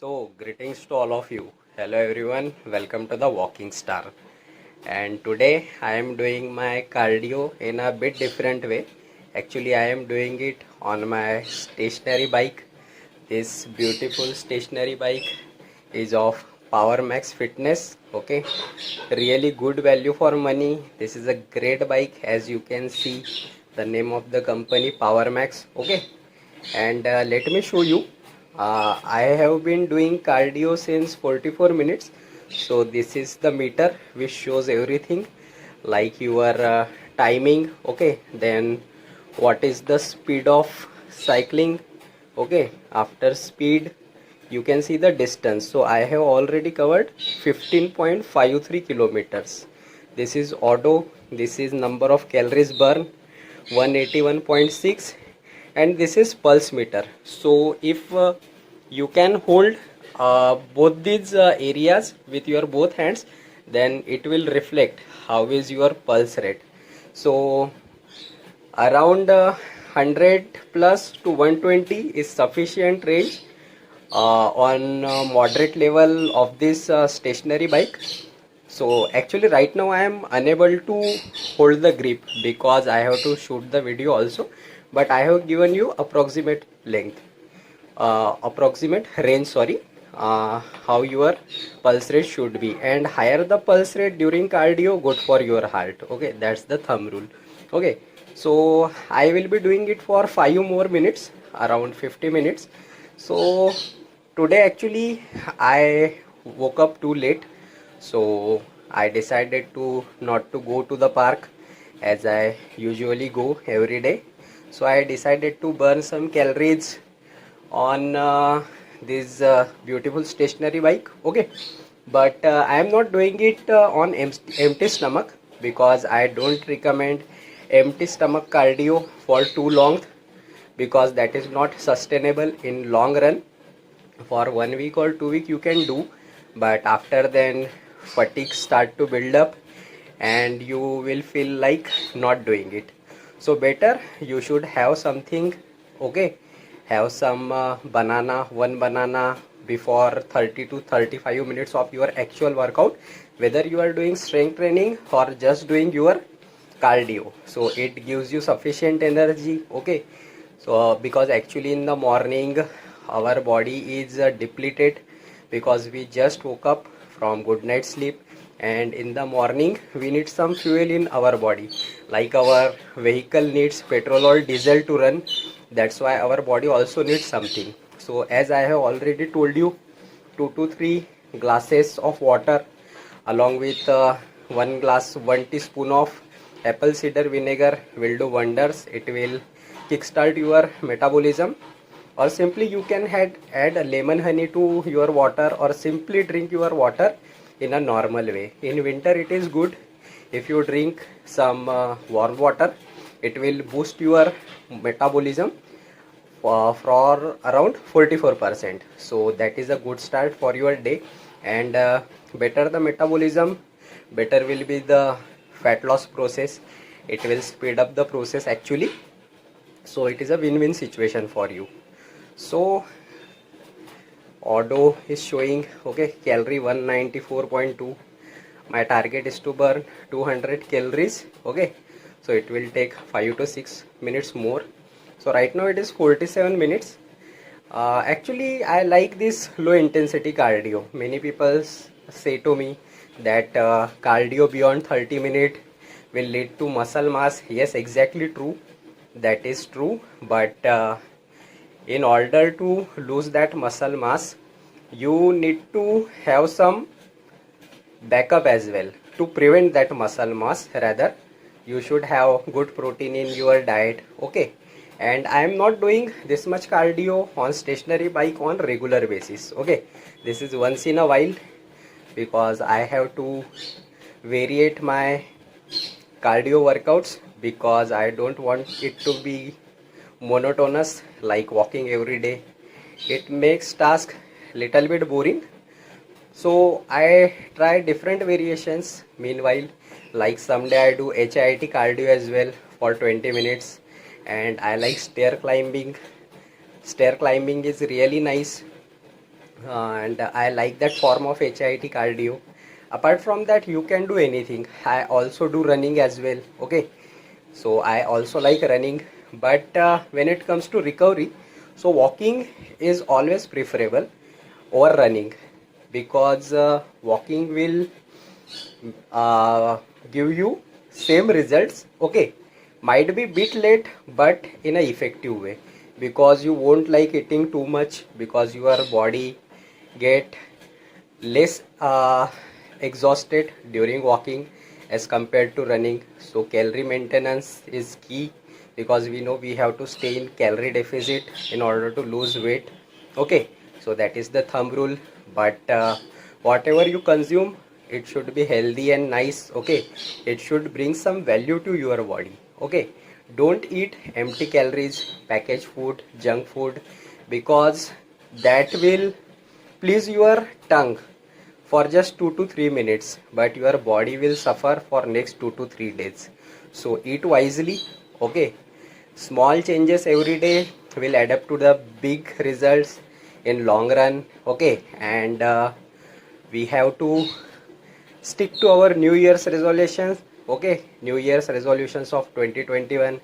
Greetings to all of you. Hello everyone, welcome to the Walking Star. And today I am doing my cardio in a bit different way. Actually, I am doing it on my stationary bike. This beautiful stationary bike is of Power Max Fitness. Okay, really good value for money. This is a great bike, as you can see the name of the company Power Max. Okay, and let me show you. I have been doing cardio since 44 minutes. So this is the meter which shows everything like your timing. Okay, then what is the speed of cycling. Okay, after speed you can see the distance. So I have already covered 15.53 kilometers. This is auto. This is number of calories burned 181.6, and this is pulse meter. So if you can hold both these areas with your both hands, then it will reflect how is your pulse rate. So around 100 plus to 120 is sufficient range on moderate level of this stationary bike. So actually right now I am unable to hold the grip because I have to shoot the video also, but I have given you approximate length, approximate range, sorry, how your pulse rate should be. And higher the pulse rate during cardio, good for your heart. Okay, that's the thumb rule. Okay, so I will be doing it for 5 more minutes, around 50 minutes. So today actually I woke up too late, so I decided to not to go to the park as I usually go every day. So I decided to burn some calories on this beautiful stationary bike. Okay, but I am not doing it on empty stomach because I don't recommend empty stomach cardio for too long, because that is not sustainable in long run. For 1 week or 2 week you can do, but after then fatigue start to build up and you will feel like not doing it. So better you should have something. Okay, have some one banana before 30 to 35 minutes of your actual workout, whether you are doing strength training or just doing your cardio. So it gives you sufficient energy. Okay, so because actually in the morning our body is depleted because we just woke up from good night sleep, and in the morning we need some fuel in our body, like our vehicle needs petrol or diesel to run. That's why our body also needs something. So as I have already told you, 2 to 3 glasses of water along with 1 glass 1 teaspoon of apple cider vinegar will do wonders. It will kickstart your metabolism. Or simply you can add a lemon honey to your water, or simply drink your water in a normal way. In winter it is good if you drink some warm water. It will boost your metabolism for around 44%. So that is a good start for your day. And better the metabolism, better will be the fat loss process. It will speed up the process actually. So it is a win-win situation for you. So Odo is showing, okay, calorie 194.2. My target is to burn 200 calories. Okay, so it will take 5 to 6 minutes more. So right now it is 47 minutes. Actually I like this low intensity cardio. Many people say to me that cardio beyond 30 minutes will lead to muscle mass. Yes, exactly true, that is true, but in order to lose that muscle mass you need to have some backup as well to prevent that muscle mass. Rather, you should have good protein in your diet. Okay, and I am not doing this much cardio on stationary bike on regular basis. Okay, this is once in a while because I have to variate my cardio workouts, because I don't want it to be monotonous like walking every day. It makes task little bit boring. So I try different variations meanwhile, like someday I do HIIT cardio as well for 20 minutes, and I like stair climbing. Stair climbing is really nice. and I like that form of HIIT cardio. Apart from that, you can do anything. I also do running as well. Okay, so I also like running, but when it comes to recovery, so walking is always preferable over running, because walking will uh, give you same results. Okay, might be bit late but in a effective way, because you won't like eating too much, because your body get less exhausted during walking as compared to running. So calorie maintenance is key, because we know we have to stay in calorie deficit in order to lose weight. Okay, so that is the thumb rule. But whatever you consume, it should be healthy and nice. Okay, it should bring some value to your body. Okay, don't eat empty calories, packaged food, junk food, because that will please your tongue for just 2 to 3 minutes, but your body will suffer for next 2 to 3 days. So eat wisely. Okay, small changes every day will add up to the big results in long run. Okay, and we have to stick to our new year's resolutions. Okay, new year's resolutions of 2021,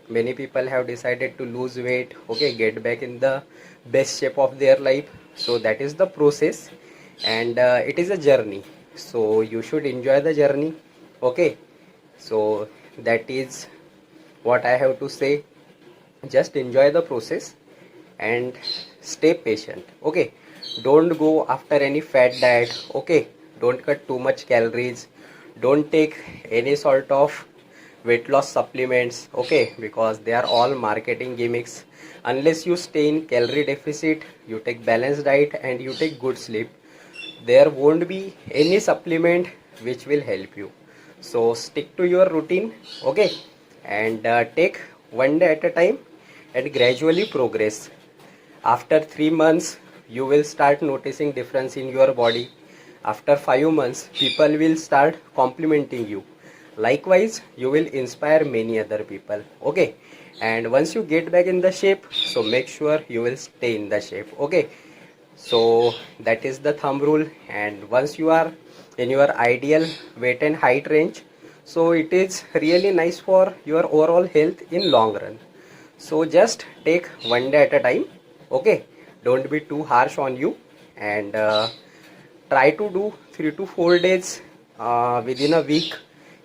many people have decided to lose weight. Okay, get back in the best shape of their life. So that is the process, and it is a journey, so you should enjoy the journey. Okay, so that is what I have to say. Just enjoy the process and stay patient. Okay, don't go after any fat diet. Okay, don't cut too much calories, don't take any sort of weight loss supplements. Okay, because they are all marketing gimmicks. Unless you stay in calorie deficit, you take balanced diet and you take good sleep, there won't be any supplement which will help you. So stick to your routine. Okay, and take one day at a time and gradually progress. After 3 months, you will start noticing difference in your body. After 5 months, people will start complimenting you. Likewise, you will inspire many other people. Okay, and once you get back in the shape, so make sure you will stay in the shape. Okay, so that is the thumb rule. And once you are in your ideal weight and height range, so it is really nice for your overall health in long run. So just take one day at a time. Okay, don't be too harsh on you, and try to do 3 to 4 days within a week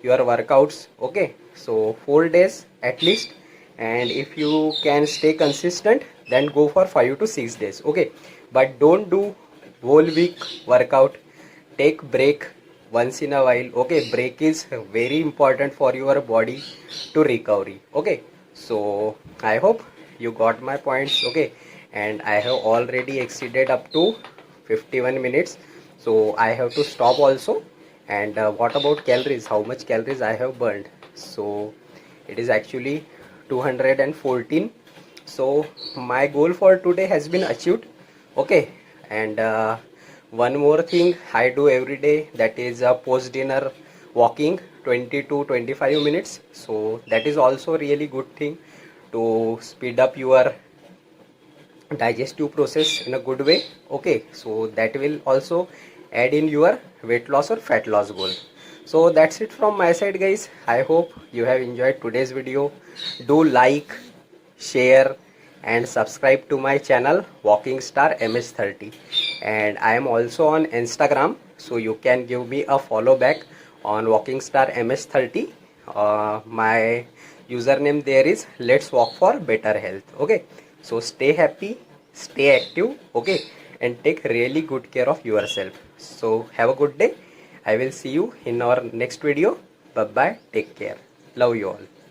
your workouts. Okay, so 4 days at least, and if you can stay consistent, then go for 5 to 6 days. Okay, but don't do whole week workout. Take break once in a while. Okay, break is very important for your body to recovery. Okay, so I hope you got my points. Okay, and I have already exceeded up to 51 minutes, so I have to stop also. And what about calories, how much calories I have burned? So it is actually 214. So my goal for today has been achieved. Okay, and one more thing I do every day, that is post dinner walking 20 to 25 minutes. So that is also really good thing to speed up your digestive process in a good way. Okay, so that will also add in your weight loss or fat loss goal. So that's it from my side, guys. I hope you have enjoyed today's video. Do like, share and subscribe to my channel Walking Star MS30, and I am also on Instagram, so you can give me a follow back on Walking Star MS30. My username there is Let's Walk for Better Health. Okay, so stay happy, stay active. Okay, and take really good care of yourself. So have a good day. I will see you in our next video. Bye bye, take care, love you all.